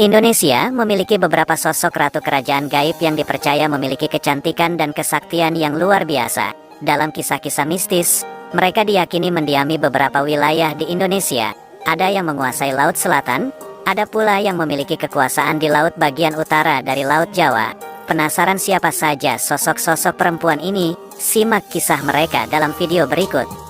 Indonesia memiliki beberapa sosok ratu kerajaan gaib yang dipercaya memiliki kecantikan dan kesaktian yang luar biasa. Dalam kisah-kisah mistis, mereka diyakini mendiami beberapa wilayah di Indonesia. Ada yang menguasai Laut Selatan, ada pula yang memiliki kekuasaan di laut bagian utara dari Laut Jawa. Penasaran siapa saja sosok-sosok perempuan ini? Simak kisah mereka dalam video berikut.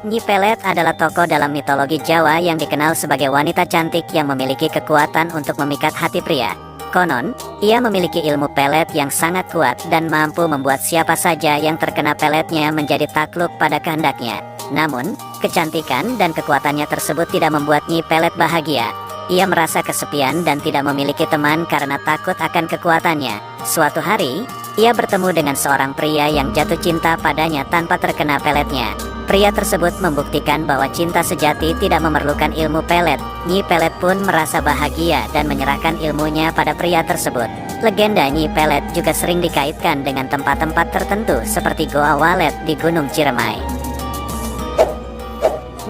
Nyi Pelet adalah tokoh dalam mitologi Jawa yang dikenal sebagai wanita cantik yang memiliki kekuatan untuk memikat hati pria. Konon, ia memiliki ilmu pelet yang sangat kuat dan mampu membuat siapa saja yang terkena peletnya menjadi takluk pada kehendaknya. Namun, kecantikan dan kekuatannya tersebut tidak membuat Nyi Pelet bahagia. Ia merasa kesepian dan tidak memiliki teman karena takut akan kekuatannya. Suatu hari, ia bertemu dengan seorang pria yang jatuh cinta padanya tanpa terkena peletnya. Pria tersebut membuktikan bahwa cinta sejati tidak memerlukan ilmu pelet. Nyi Pelet pun merasa bahagia dan menyerahkan ilmunya pada pria tersebut. Legenda Nyi Pelet juga sering dikaitkan dengan tempat-tempat tertentu seperti Goa Walet di Gunung Ciremai.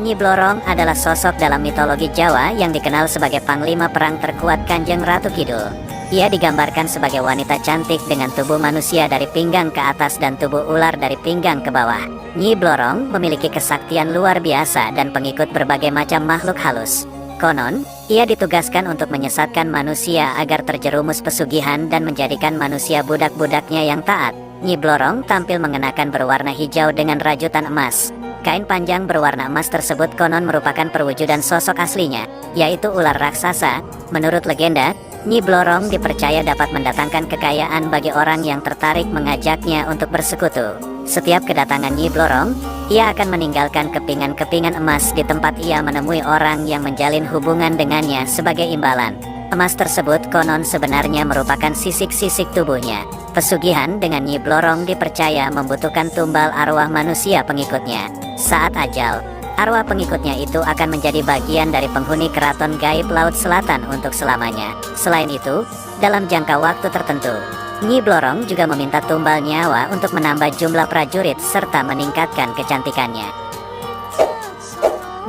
Nyi Blorong adalah sosok dalam mitologi Jawa yang dikenal sebagai panglima perang terkuat Kanjeng Ratu Kidul. Ia digambarkan sebagai wanita cantik dengan tubuh manusia dari pinggang ke atas dan tubuh ular dari pinggang ke bawah. Nyi Blorong memiliki kesaktian luar biasa dan pengikut berbagai macam makhluk halus. Konon, ia ditugaskan untuk menyesatkan manusia agar terjerumus pesugihan dan menjadikan manusia budak-budaknya yang taat. Nyi Blorong tampil mengenakan berwarna hijau dengan rajutan emas. Kain panjang berwarna emas tersebut konon merupakan perwujudan sosok aslinya, yaitu ular raksasa. Menurut legenda, Nyi Blorong dipercaya dapat mendatangkan kekayaan bagi orang yang tertarik mengajaknya untuk bersekutu. Setiap kedatangan Nyi Blorong, ia akan meninggalkan kepingan-kepingan emas di tempat ia menemui orang yang menjalin hubungan dengannya sebagai imbalan. Emas tersebut konon sebenarnya merupakan sisik-sisik tubuhnya. Pesugihan dengan Nyi Blorong dipercaya membutuhkan tumbal arwah manusia pengikutnya. Saat ajal, arwah pengikutnya itu akan menjadi bagian dari penghuni keraton gaib Laut Selatan untuk selamanya. Selain itu, dalam jangka waktu tertentu, Nyi Blorong juga meminta tumbal nyawa untuk menambah jumlah prajurit serta meningkatkan kecantikannya.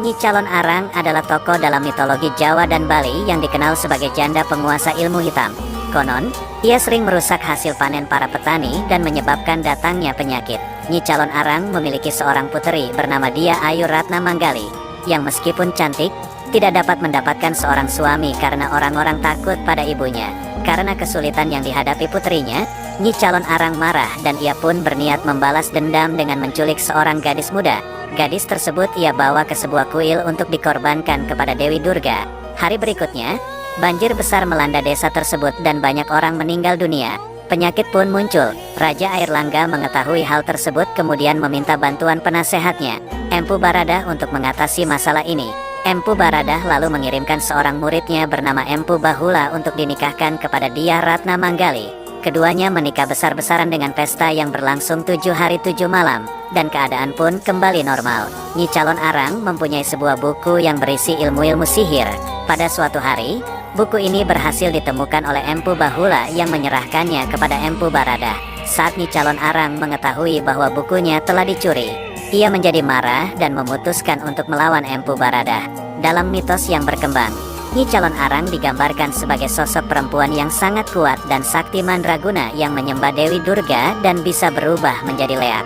Nyi Calon Arang adalah tokoh dalam mitologi Jawa dan Bali yang dikenal sebagai janda penguasa ilmu hitam. Konon, ia sering merusak hasil panen para petani dan menyebabkan datangnya penyakit. Nyi Calon Arang memiliki seorang puteri bernama Dia Ayu Ratna Manggali, yang meskipun cantik, tidak dapat mendapatkan seorang suami karena orang-orang takut pada ibunya. Karena kesulitan yang dihadapi puterinya, Nyi Calon Arang marah dan ia pun berniat membalas dendam dengan menculik seorang gadis muda. Gadis tersebut ia bawa ke sebuah kuil untuk dikorbankan kepada Dewi Durga. Hari berikutnya, banjir besar melanda desa tersebut dan banyak orang meninggal dunia. Penyakit pun muncul. Raja Airlangga mengetahui hal tersebut kemudian meminta bantuan penasehatnya, Empu Baradah, untuk mengatasi masalah ini. Empu Baradah lalu mengirimkan seorang muridnya bernama Empu Bahula untuk dinikahkan kepada Dia Ratna Manggali. Keduanya menikah besar-besaran dengan pesta yang berlangsung 7 hari 7 malam, dan keadaan pun kembali normal. Nyi Calon Arang mempunyai sebuah buku yang berisi ilmu-ilmu sihir. Pada suatu hari, buku ini berhasil ditemukan oleh Empu Bahula yang menyerahkannya kepada Empu Baradah. Saat Nyi Calon Arang mengetahui bahwa bukunya telah dicuri, ia menjadi marah dan memutuskan untuk melawan Empu Baradah. Dalam mitos yang berkembang, Nyi Calon Arang digambarkan sebagai sosok perempuan yang sangat kuat dan sakti mandraguna yang menyembah Dewi Durga dan bisa berubah menjadi leak.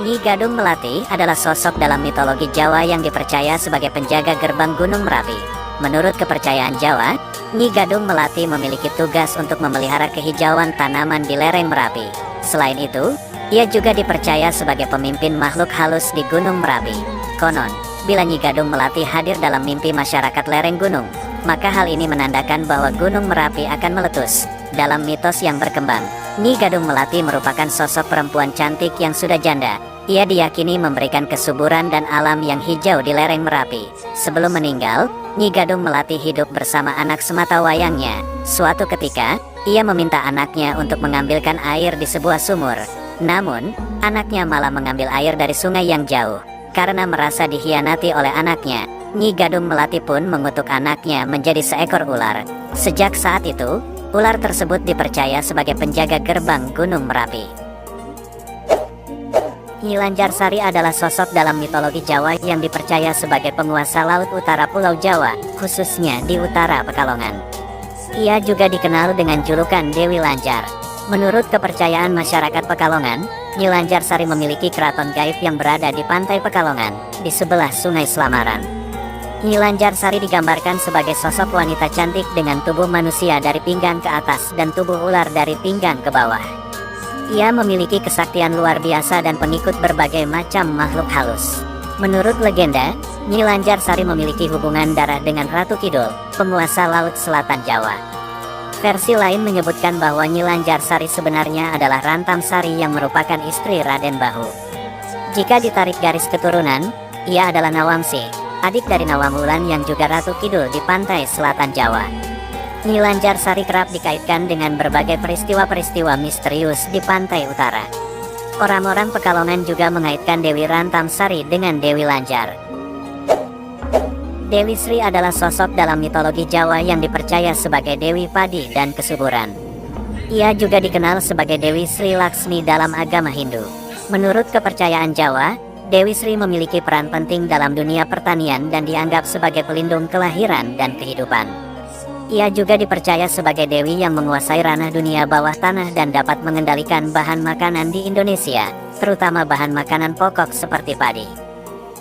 Nyi Gadung Melati adalah sosok dalam mitologi Jawa yang dipercaya sebagai penjaga gerbang Gunung Merapi. Menurut kepercayaan Jawa, Nyi Gadung Melati memiliki tugas untuk memelihara kehijauan tanaman di lereng Merapi. Selain itu, ia juga dipercaya sebagai pemimpin makhluk halus di Gunung Merapi. Konon, bila Nyi Gadung Melati hadir dalam mimpi masyarakat lereng gunung, maka hal ini menandakan bahwa Gunung Merapi akan meletus. Dalam mitos yang berkembang, Nyi Gadung Melati merupakan sosok perempuan cantik yang sudah janda. Ia diyakini memberikan kesuburan dan alam yang hijau di lereng Merapi. Sebelum meninggal, Nyi Gadung Melati hidup bersama anak sematawayangnya. Suatu ketika, ia meminta anaknya untuk mengambilkan air di sebuah sumur. Namun, anaknya malah mengambil air dari sungai yang jauh. Karena merasa dikhianati oleh anaknya, Nyi Gadung Melati pun mengutuk anaknya menjadi seekor ular. Sejak saat itu, ular tersebut dipercaya sebagai penjaga gerbang Gunung Merapi. Nyi Lanjarsari adalah sosok dalam mitologi Jawa yang dipercaya sebagai penguasa laut utara Pulau Jawa, khususnya di utara Pekalongan. Ia juga dikenal dengan julukan Dewi Lanjar. Menurut kepercayaan masyarakat Pekalongan, Nyi Lanjarsari memiliki keraton gaib yang berada di pantai Pekalongan, di sebelah Sungai Slamaran. Nyi Lanjarsari digambarkan sebagai sosok wanita cantik dengan tubuh manusia dari pinggang ke atas dan tubuh ular dari pinggang ke bawah. Ia memiliki kesaktian luar biasa dan pengikut berbagai macam makhluk halus. Menurut legenda, Nyi Lanjarsari memiliki hubungan darah dengan Ratu Kidul, penguasa Laut Selatan Jawa. Versi lain menyebutkan bahwa Nyi Lanjarsari sebenarnya adalah Rantam Sari yang merupakan istri Raden Bahu. Jika ditarik garis keturunan, ia adalah Nawangsi, adik dari Nawangwulan yang juga Ratu Kidul di pantai selatan Jawa. Nyi Lanjarsari kerap dikaitkan dengan berbagai peristiwa-peristiwa misterius di pantai utara. Orang-orang Pekalongan juga mengaitkan Dewi Rantam Sari dengan Dewi Lanjar. Dewi Sri adalah sosok dalam mitologi Jawa yang dipercaya sebagai Dewi Padi dan Kesuburan. Ia juga dikenal sebagai Dewi Sri Laksmi dalam agama Hindu. Menurut kepercayaan Jawa, Dewi Sri memiliki peran penting dalam dunia pertanian dan dianggap sebagai pelindung kelahiran dan kehidupan. Ia juga dipercaya sebagai dewi yang menguasai ranah dunia bawah tanah dan dapat mengendalikan bahan makanan di Indonesia, terutama bahan makanan pokok seperti padi.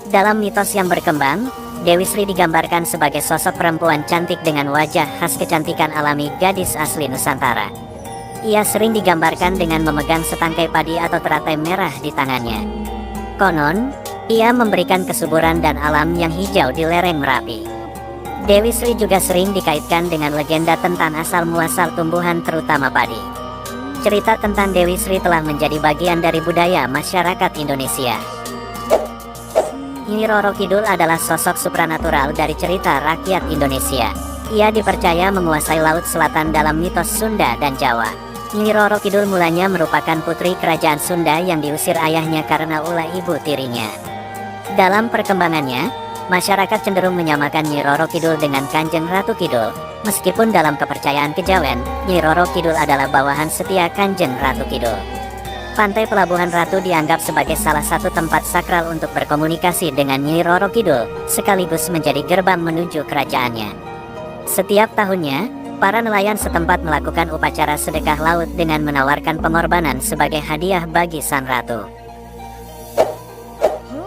Dalam mitos yang berkembang, Dewi Sri digambarkan sebagai sosok perempuan cantik dengan wajah khas kecantikan alami gadis asli Nusantara. Ia sering digambarkan dengan memegang setangkai padi atau teratai merah di tangannya. Konon, ia memberikan kesuburan dan alam yang hijau di lereng Merapi. Dewi Sri juga sering dikaitkan dengan legenda tentang asal-muasal tumbuhan terutama padi. Cerita tentang Dewi Sri telah menjadi bagian dari budaya masyarakat Indonesia. Nyi Roro Kidul adalah sosok supranatural dari cerita rakyat Indonesia. Ia dipercaya menguasai Laut Selatan dalam mitos Sunda dan Jawa. Nyi Roro Kidul mulanya merupakan putri kerajaan Sunda yang diusir ayahnya karena ulah ibu tirinya. Dalam perkembangannya, masyarakat cenderung menyamakan Nyi Roro Kidul dengan Kanjeng Ratu Kidul. Meskipun dalam kepercayaan kejawen, Nyi Roro Kidul adalah bawahan setia Kanjeng Ratu Kidul. Pantai Pelabuhan Ratu dianggap sebagai salah satu tempat sakral untuk berkomunikasi dengan Nyi Roro Kidul, sekaligus menjadi gerbang menuju kerajaannya. Setiap tahunnya, para nelayan setempat melakukan upacara sedekah laut dengan menawarkan pengorbanan sebagai hadiah bagi Sang Ratu.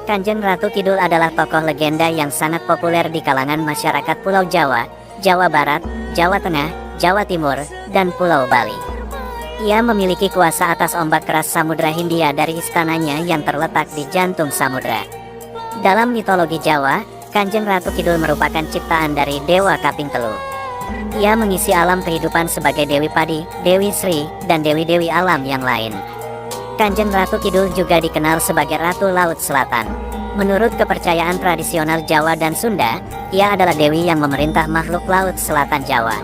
Kanjeng Ratu Kidul adalah tokoh legenda yang sangat populer di kalangan masyarakat Pulau Jawa, Jawa Barat, Jawa Tengah, Jawa Timur, dan Pulau Bali. Ia memiliki kuasa atas ombak keras Samudra Hindia dari istananya yang terletak di jantung samudra. Dalam mitologi Jawa, Kanjeng Ratu Kidul merupakan ciptaan dari Dewa Kaping Telu. Ia mengisi alam kehidupan sebagai Dewi Padi, Dewi Sri, dan dewi-dewi alam yang lain. Kanjeng Ratu Kidul juga dikenal sebagai Ratu Laut Selatan. Menurut kepercayaan tradisional Jawa dan Sunda, ia adalah dewi yang memerintah makhluk Laut Selatan Jawa.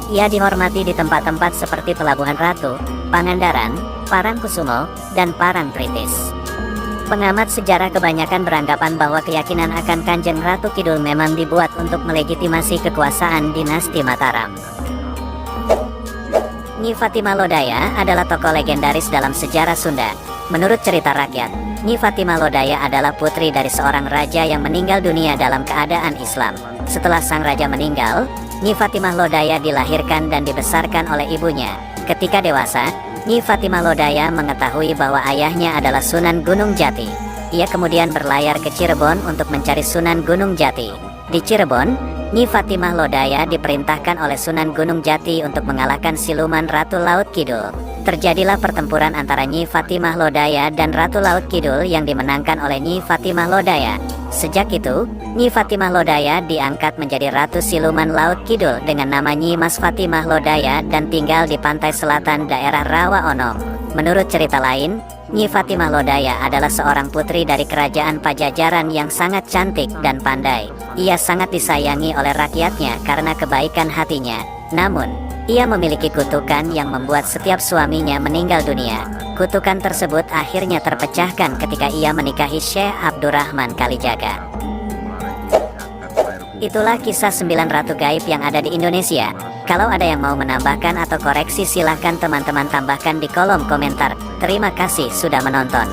Ia dihormati di tempat-tempat seperti Pelabuhan Ratu, Pangandaran, Parangkusumo, dan Parangtritis. Pengamat sejarah kebanyakan beranggapan bahwa keyakinan akan Kanjeng Ratu Kidul memang dibuat untuk melegitimasi kekuasaan dinasti Mataram. Nyi Fatimah Lodaya adalah tokoh legendaris dalam sejarah Sunda. Menurut cerita rakyat, Nyi Fatimah Lodaya adalah putri dari seorang raja yang meninggal dunia dalam keadaan Islam. Setelah sang raja meninggal, Nyi Fatimah Lodaya dilahirkan dan dibesarkan oleh ibunya. Ketika dewasa, Nyi Fatimah Lodaya mengetahui bahwa ayahnya adalah Sunan Gunung Jati. Ia kemudian berlayar ke Cirebon untuk mencari Sunan Gunung Jati. Di Cirebon, Nyi Fatimah Lodaya diperintahkan oleh Sunan Gunung Jati untuk mengalahkan siluman Ratu Laut Kidul. Terjadilah pertempuran antara Nyi Fatimah Lodaya dan Ratu Laut Kidul yang dimenangkan oleh Nyi Fatimah Lodaya. Sejak itu, Nyi Fatimah Lodaya diangkat menjadi Ratu Siluman Laut Kidul dengan nama Nyi Mas Fatimah Lodaya dan tinggal di pantai selatan daerah Rawa Onom. Menurut cerita lain, Nyi Fatimah Lodaya adalah seorang putri dari kerajaan Pajajaran yang sangat cantik dan pandai. Ia sangat disayangi oleh rakyatnya karena kebaikan hatinya. Namun, ia memiliki kutukan yang membuat setiap suaminya meninggal dunia. Kutukan tersebut akhirnya terpecahkan ketika ia menikahi Syekh Abdurrahman Kalijaga. Itulah kisah 9 ratu gaib yang ada di Indonesia. Kalau ada yang mau menambahkan atau koreksi silahkan teman-teman tambahkan di kolom komentar. Terima kasih sudah menonton.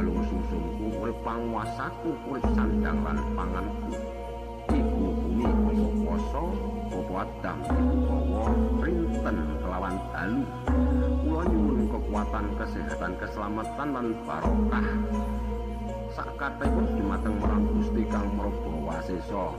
balung sungsungku urip panguasaku urip sandang lan panganku iku bumi apa poso apa adam iku bawa rinten kelawan dalu kula nyuwun kekuatan kesehatan keselamatan lan barokah sakatipun dumateng marang Gusti Kang Prabu Wasesa.